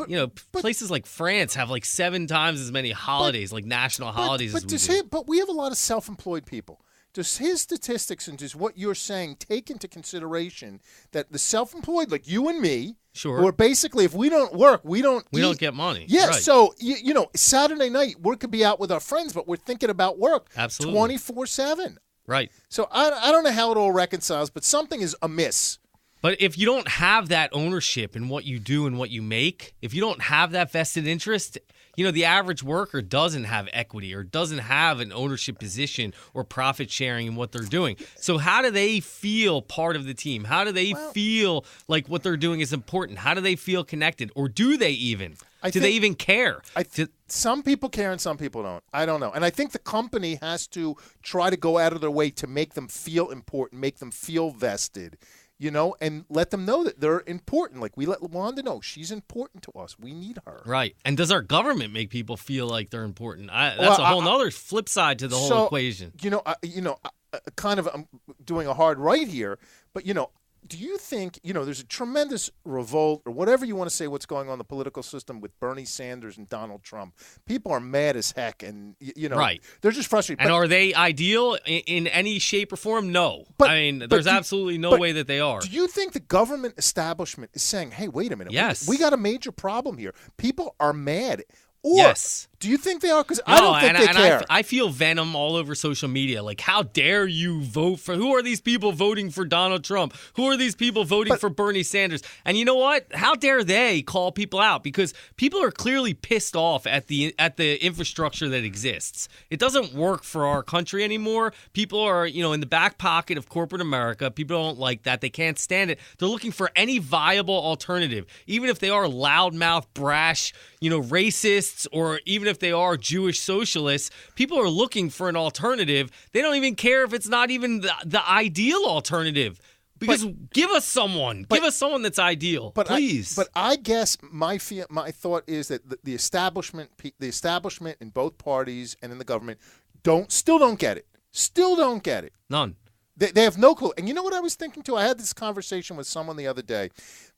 Yeah, but places like France have like 7 times as many holidays, like national holidays as we do. But we have a lot of self-employed people. Does his statistics and does what you're saying take into consideration that the self-employed, like you and me, sure, who are basically, if we don't work, we don't get money. Yeah, right. So, Saturday night, we could be out with our friends, but we're thinking about work. Absolutely. 24/7. Right. So I don't know how it all reconciles, but something is amiss. But if you don't have that ownership in what you do and what you make, if you don't have that vested interest, the average worker doesn't have equity or doesn't have an ownership position or profit sharing in what they're doing. So how do they feel part of the team? How do they feel like what they're doing is important? How do they feel connected? Or do they even? Do they even care? Some people care and some people don't. I don't know. And I think the company has to try to go out of their way to make them feel important, make them feel vested. And let them know that they're important. Like we let Wanda know she's important to us. We need her. Right. And does our government make people feel like they're important? That's a whole other flip side to the whole equation. I'm doing a hard right here, but do you think, there's a tremendous revolt or whatever you want to say what's going on in the political system with Bernie Sanders and Donald Trump? People are mad as heck and, right. They're just frustrated. And are they ideal in any shape or form? No. There's absolutely no way that they are. Do you think the government establishment is saying, hey, wait a minute. Yes. We got a major problem here. People are mad. Or yes. Do you think they are? Because I don't think they care. I feel venom all over social media. Like, how dare you vote for? Who are these people voting for Donald Trump? Who are these people voting for Bernie Sanders? And you know what? How dare they call people out? Because people are clearly pissed off at the infrastructure that exists. It doesn't work for our country anymore. People are, in the back pocket of corporate America. People don't like that. They can't stand it. They're looking for any viable alternative, even if they are loudmouth, brash, racists, or even if they are Jewish socialists. People are looking for an alternative. They don't even care if it's not even the ideal alternative. Because give us someone. Give us someone that's ideal, please. I guess my thought is that the establishment in both parties and in the government still don't get it. Still don't get it. None. They have no clue. And you know what I was thinking too? I had this conversation with someone the other day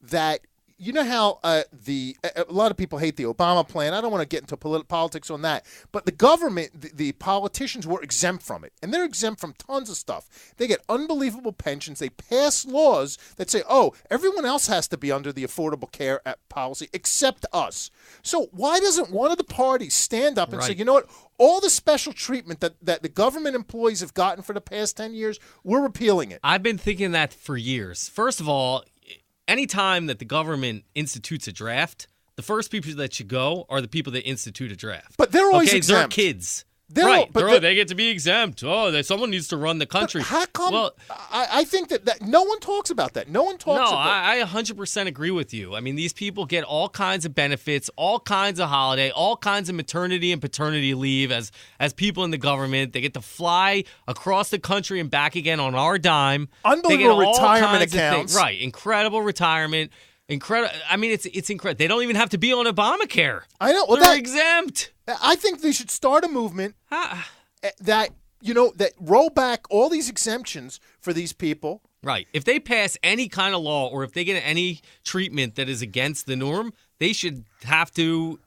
that you know how a lot of people hate the Obama plan. I don't want to get into politics on that. But the government, the politicians were exempt from it. And they're exempt from tons of stuff. They get unbelievable pensions. They pass laws that say, everyone else has to be under the Affordable Care policy except us. So why doesn't one of the parties stand up and say, you know what? All the special treatment that the government employees have gotten for the past 10 years, we're repealing it. I've been thinking that for years. First of all, anytime that the government institutes a draft, the first people that should go are the people that institute a draft. But they're always exempt. They're kids. They get to be exempt. Someone needs to run the country. But how come? Well, I think that no one talks about that. No one talks about that. I 100% agree with you. I mean, these people get all kinds of benefits, all kinds of holiday, all kinds of maternity and paternity leave as people in the government. They get to fly across the country and back again on our dime. Unbelievable retirement accounts. Right. Incredible retirement. Incredible. I mean, it's incredible. They don't even have to be on Obamacare. I know. Well, they're exempt. I think they should start a movement that roll back all these exemptions for these people. Right. If they pass any kind of law or if they get any treatment that is against the norm, they should have to,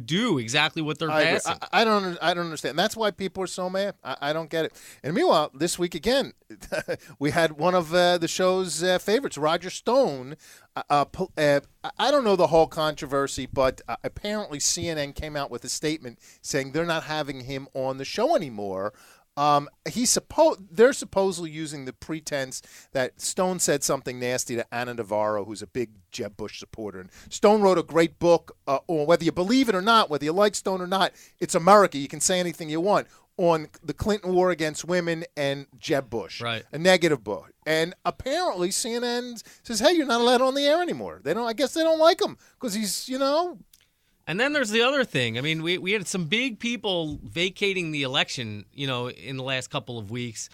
do exactly what they're passing. I don't understand. That's why people are so mad. I don't get it. And meanwhile, this week again, we had one of the show's favorites, Roger Stone. I don't know the whole controversy, but apparently CNN came out with a statement saying they're not having him on the show anymore. They're supposedly using the pretense that Stone said something nasty to Anna Navarro, who's a big Jeb Bush supporter. And Stone wrote a great book, or whether you believe it or not, whether you like Stone or not, it's America. You can say anything you want on the Clinton war against women and Jeb Bush. Right. A negative book. And apparently CNN says, hey, you're not allowed on the air anymore. I guess they don't like him because he's, And then there's the other thing. I mean, we had some big people vacating the election, in the last couple of weeks,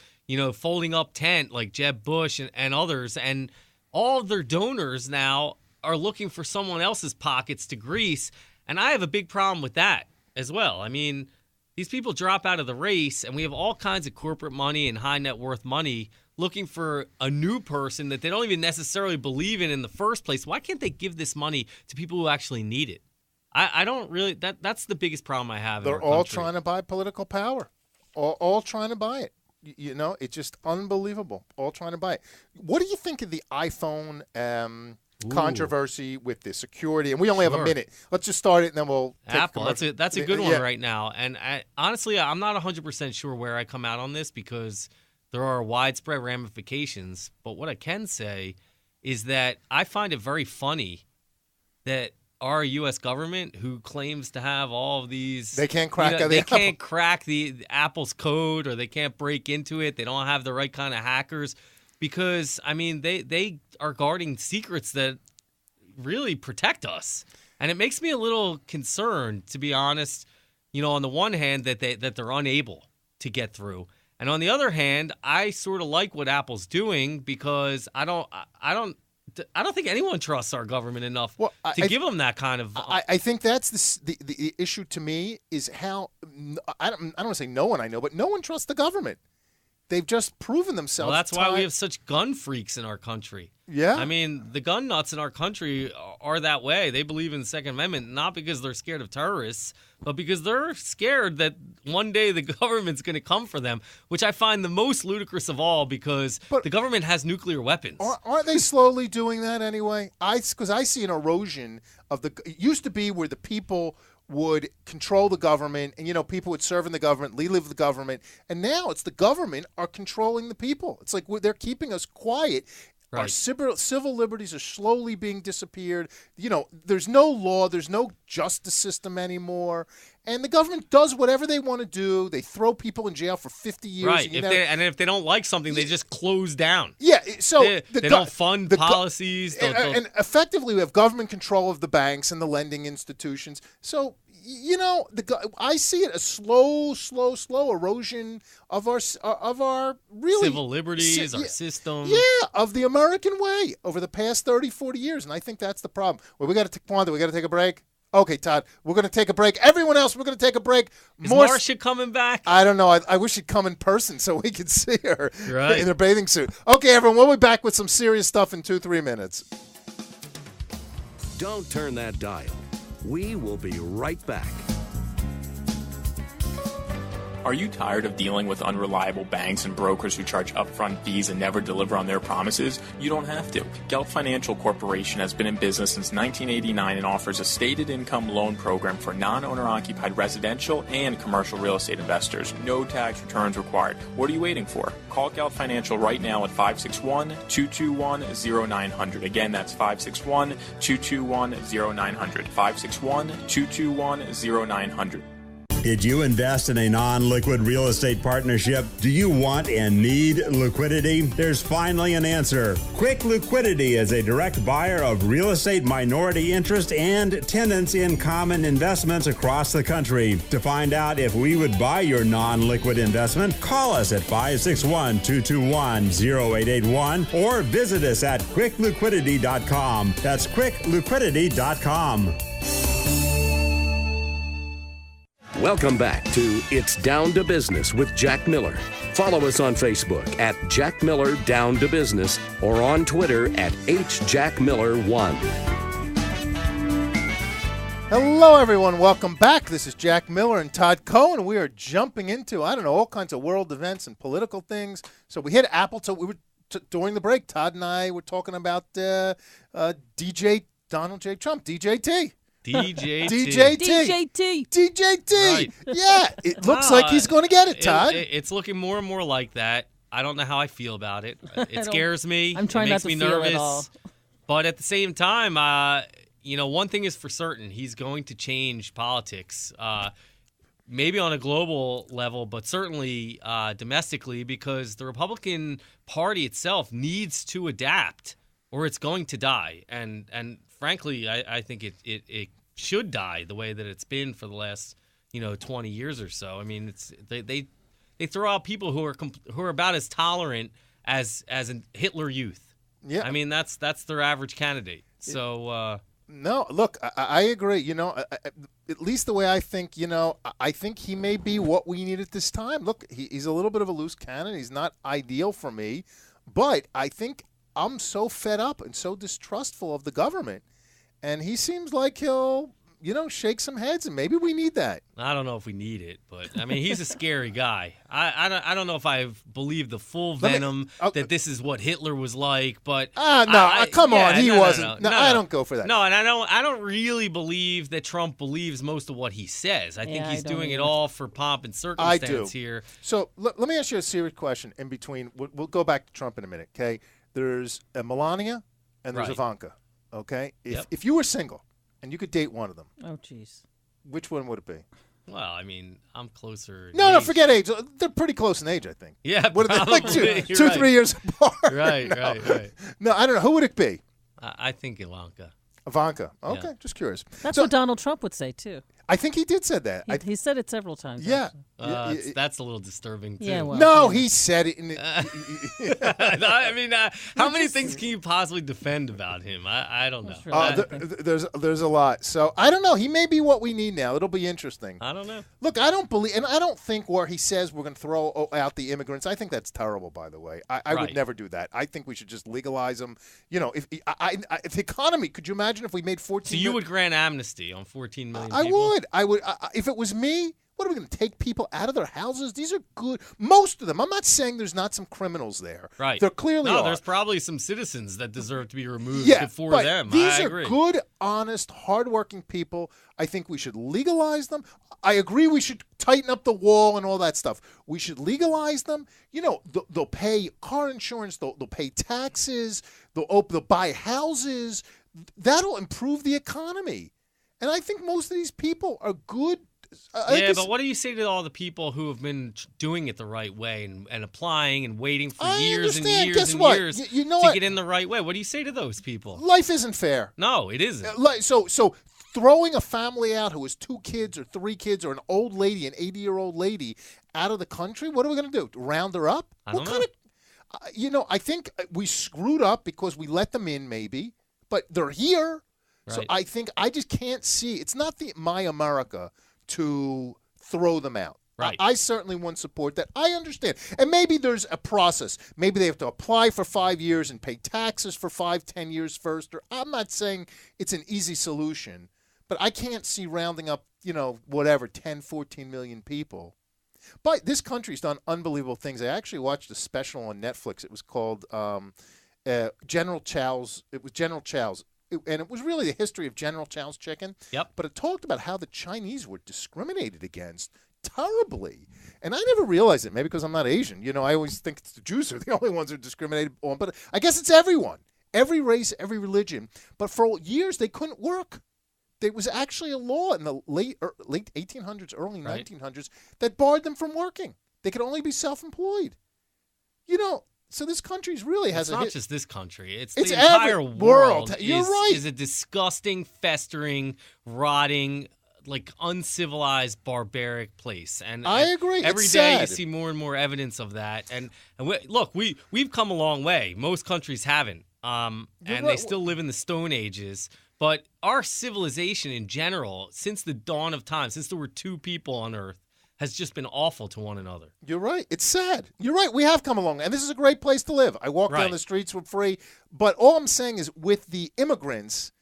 folding up tent like Jeb Bush and others. And all of their donors now are looking for someone else's pockets to grease. And I have a big problem with that as well. I mean, these people drop out of the race, and we have all kinds of corporate money and high net worth money looking for a new person that they don't even necessarily believe in the first place. Why can't they give this money to people who actually need it? I don't really. That's the biggest problem I have. They're all trying to buy political power. All trying to buy it. It's just unbelievable. All trying to buy it. What do you think of the iPhone controversy with the security? And we only have a minute. Let's just start it, and then we'll take Apple. That's a good one right now. And honestly, I'm not 100% sure where I come out on this because there are widespread ramifications. But what I can say is that I find it very funny that our U.S. government, who claims to have all of these, they can't crack. They can't crack the Apple's code, or they can't break into it. They don't have the right kind of hackers, because they are guarding secrets that really protect us, and it makes me a little concerned, to be honest. On the one hand, that they're unable to get through, and on the other hand, I sort of like what Apple's doing because I don't think anyone trusts our government enough to give them that kind of. I think that's the issue to me is how I don't want to say no one I know, but no one trusts the government. They've just proven themselves. Well, that's why we have such gun freaks in our country. Yeah. I mean, the gun nuts in our country are that way. They believe in the Second Amendment, not because they're scared of terrorists, but because they're scared that one day the government's going to come for them, which I find the most ludicrous of all because the government has nuclear weapons. Aren't they slowly doing that anyway? Because I see an erosion of it used to be where the people would control the government, and people would serve in the government, live the government, and now it's the government are controlling the people. It's like they're keeping us quiet. Right. Our civil liberties are slowly being disappeared. There's no law, there's no justice system anymore, and the government does whatever they want to do. They throw people in jail for 50 years. Right. If they don't like something, they just close down. Yeah. So they don't fund policies. And effectively, we have government control of the banks and the lending institutions. So I see it a slow erosion of our really civil liberties, our system. Yeah, of the American way over the past 30, 40 years, and I think that's the problem. Well, we got to take a break. Okay, Todd, we're going to take a break. Everyone else, we're going to take a break. Is Marsha coming back? I don't know. I wish she'd come in person so we could see her in her bathing suit. Okay, everyone, we'll be back with some serious stuff in 2-3 minutes. Don't turn that dial. We will be right back. Are you tired of dealing with unreliable banks and brokers who charge upfront fees and never deliver on their promises? You don't have to. Gelt Financial Corporation has been in business since 1989 and offers a stated income loan program for non-owner-occupied residential and commercial real estate investors. No tax returns required. What are you waiting for? Call Gelt Financial right now at 561-221-0900. Again, that's 561-221-0900. 561-221-0900. Did you invest in a non-liquid real estate partnership? Do you want and need liquidity? There's finally an answer. Quick Liquidity is a direct buyer of real estate minority interest and tenants in common investments across the country. To find out if we would buy your non-liquid investment, call us at 561-221-0881 or visit us at quickliquidity.com. That's quickliquidity.com. Welcome back to It's Down to Business with Jack Miller. Follow us on Facebook at Jack Miller Down to Business or on Twitter at HJackMiller1. Hello, everyone. Welcome back. This is Jack Miller and Todd Cohen. We are jumping into, all kinds of world events and political things. So we hit Apple. During the break, Todd and I were talking about DJ Donald J. Trump, DJT. DJT. Right. Yeah, it looks like he's going to get it, Todd. It's looking more and more like that. I don't know how I feel about it. It scares me. I'm trying it makes not to me feel nervous. it all. But at the same time, one thing is for certain: he's going to change politics. Maybe on a global level, but certainly domestically, because the Republican Party itself needs to adapt, or it's going to die. And frankly, I think it should die the way that it's been for the last 20 years or so. I mean, they throw out people who are about as tolerant as a Hitler Youth. Yeah, I mean that's their average candidate. So no, look, I agree. At least the way I think, I think he may be what we need at this time. Look, he's a little bit of a loose cannon. He's not ideal for me, but I think I'm so fed up and so distrustful of the government. And he seems like he'll, shake some heads, and maybe we need that. I don't know if we need it, but I mean, he's a scary guy. I don't know if I've believed the full venom that this is what Hitler was like, but come on, he wasn't. No, I don't go for that. No, and I don't really believe that Trump believes most of what he says. I think he's doing it all for pomp and circumstance here. So let me ask you a serious question. In between, we'll go back to Trump in a minute. Okay, there's Melania and there's Ivanka. Okay, if you were single and you could date one of them, oh jeez, which one would it be? Well, I mean, I'm closer. No, forget age. They're pretty close in age, I think. Yeah, what are they, like 2-3 years apart? Right. No, I don't know. Who would it be? I think Ivanka. Okay, Yeah. Just curious. That's what Donald Trump would say too. I think he did say that. He said it several times. Yeah. That's a little disturbing too. Yeah, well, no, he said it. I mean, how many things can you possibly defend about him? I don't know. There's a lot. So I don't know. He may be what we need now. It'll be interesting. I don't know. Look, I don't believe, and I don't think where he says we're going to throw out the immigrants. I think that's terrible. By the way, I would never do that. I think we should just legalize them. If the economy, could you imagine if we made 14? So you would grant amnesty on 14 million I people? would. If it was me, What are we going to take people out of their houses? These are good. Most of them. I'm not saying there's not some criminals there. Right. There clearly are. There's probably some citizens that deserve to be removed for but them. These I are agree. good, honest, hardworking people. I think we should legalize them. I agree we should tighten up the wall and all that stuff. We should legalize them. You know, they'll pay car insurance. They'll pay taxes. They'll buy houses. That'll improve the economy. And I think most of these people are good. But what do you say to all the people who have been doing it the right way and applying and waiting for years and years Guess and what? years You know to what? get in the right way? What do you say to those people? Life isn't fair. No, it isn't. So throwing a family out who has 2 kids or 3 kids or an old lady, an 80-year-old lady, out of the country, what are we going to do? Round her up? I don't know. I think we screwed up because we let them in maybe, but they're here. Right. So I think I just can't see. It's not my America to throw them out. Right. I certainly wouldn't support that. I understand. And maybe there's a process. Maybe they have to apply for 5 years and pay taxes for 5-10 years first. Or I'm not saying it's an easy solution, but I can't see rounding up, 10, 14 million people. But this country's done unbelievable things. I actually watched a special on Netflix. It was called General Chow's. It was General Chow's. And it was really the history of General Chow's chicken. Yep. But it talked about how the Chinese were discriminated against terribly. And I never realized it, maybe because I'm not Asian. I always think it's the Jews are the only ones who are discriminated on. But I guess it's everyone, every race, every religion. But for years, they couldn't work. There was actually a law in the late 1800s, early 1900s that barred them from working. They could only be self-employed. So this country's really has it's not just this country. It's the every entire world. You're right. Is a disgusting, festering, rotting, uncivilized, barbaric place. And I agree. Every it's day sad. you see more and more evidence of that. And we've come a long way. Most countries haven't. And they still live in the Stone Ages. But our civilization in general, since the dawn of time, since there were 2 people on Earth, has just been awful to one another. You're right. It's sad. You're right. We have come along, and this is a great place to live. I walk down the streets for free. But all I'm saying is with the immigrants,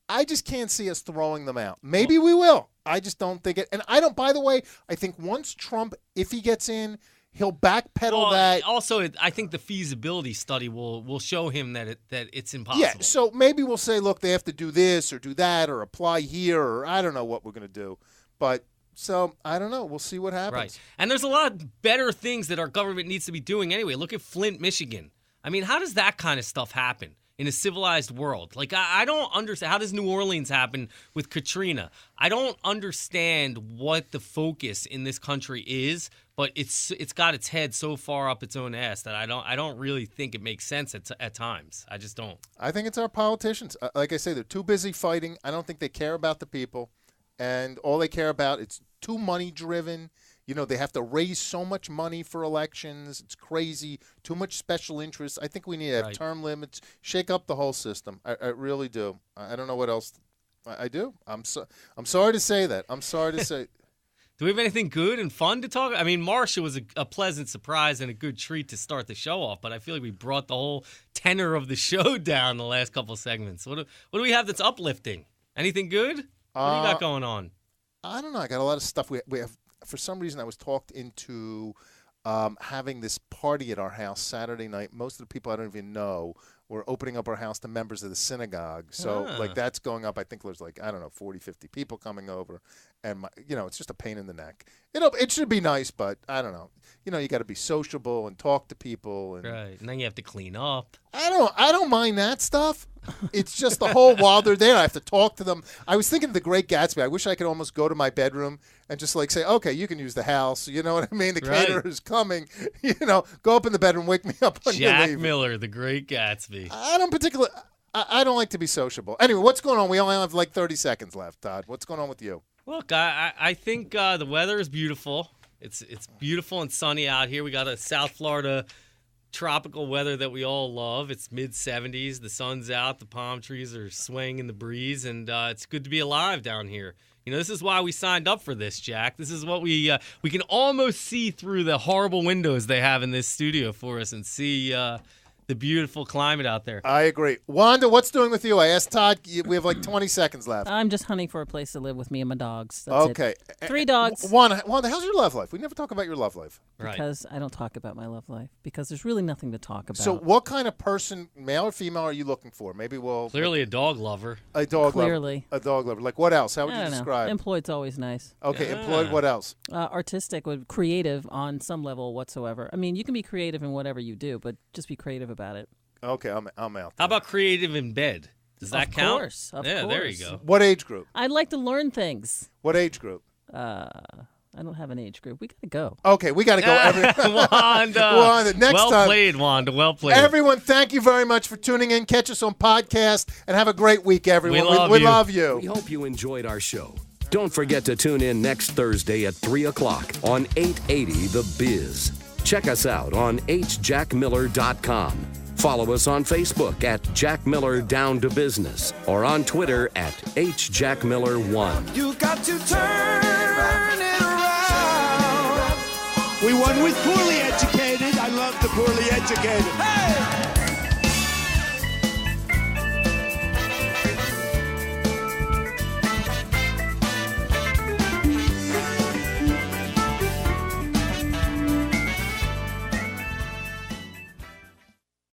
I just can't see us throwing them out. Maybe we will. I just don't think it. And by the way, I think once Trump, if he gets in, he'll backpedal that. Also, I think the feasibility study will show him that it's impossible. Yeah, so maybe we'll say, look, they have to do this or do that or apply here or I don't know what we're going to do. But so I don't know. We'll see what happens. Right. And there's a lot of better things that our government needs to be doing anyway. Look at Flint, Michigan. I mean, how does that kind of stuff happen in a civilized world? I don't understand. How does New Orleans happen with Katrina? I don't understand what the focus in this country is, but it's got its head so far up its own ass that I don't really think it makes sense at times. I just don't. I think it's our politicians. Like I say, they're too busy fighting. I don't think they care about the people. And all they care about, it's too money-driven. They have to raise so much money for elections. It's crazy. Too much special interest. I think we need to have term limits, shake up the whole system. I really do. I don't know what else. I do. I'm sorry to say that. I'm sorry to say. Do we have anything good and fun to talk about? I mean, Marsha was a pleasant surprise and a good treat to start the show off, but I feel like we brought the whole tenor of the show down the last couple of segments. What do we have that's uplifting? Anything good? What do you got going on? I don't know. I got a lot of stuff. We have. For some reason, I was talked into having this party at our house Saturday night. Most of the people I don't even know were opening up our house to members of the synagogue. So, that's going up. I think there's 40, 50 people coming over. And, it's just a pain in the neck. It should be nice, but I don't know. You got to be sociable and talk to people. And right. And then you have to clean up. I don't mind that stuff. It's just the whole while they're there, I have to talk to them. I was thinking of The Great Gatsby. I wish I could almost go to my bedroom and just say, okay, you can use the house. You know what I mean? The caterer is coming. Go up in the bedroom, wake me up when you're leaving. Jack Miller, The Great Gatsby. I don't like to be sociable. Anyway, what's going on? We only have 30 seconds left, Todd. What's going on with you? Look, I think the weather is beautiful. It's beautiful and sunny out here. We got a South Florida tropical weather that we all love. It's mid-70s. The sun's out. The palm trees are swaying in the breeze, and it's good to be alive down here. This is why we signed up for this, Jack. This is what we can almost see through the horrible windows they have in this studio for us and see the the beautiful climate out there. I agree. Wanda, what's doing with you? I asked Todd. We have like 20 seconds left. I'm just hunting for a place to live with me and my dogs. That's okay. it. 3 dogs. Wanda, how's your love life? We never talk about your love life. Because I don't talk about my love life. Because there's really nothing to talk about. So what kind of person, male or female, are you looking for? Maybe we'll... Clearly a dog lover. A dog Clearly. lover. A dog lover. Like what else? How would I you don't describe? know. Employed's always nice. Okay, employed. What else? Artistic, creative on some level whatsoever. I mean, you can be creative in whatever you do, but just be creative about it. Okay, I'm out. How about creative in bed? Does that count? Of course. There you go. What age group? I'd like to learn things. What age group? I don't have an age group. We got to go. Okay, we got to go. Wanda. Next well time. Played, Wanda. Well played. Everyone, thank you very much for tuning in. Catch us on podcast and have a great week, everyone. We love you. We hope you enjoyed our show. Don't forget to tune in next Thursday at 3 o'clock on 880 The Biz. Check us out on hjackmiller.com. Follow us on Facebook at Jack Miller Down to Business or on Twitter at hjackmiller1. You got to turn it around. We won with poorly educated. I love the poorly educated. Hey!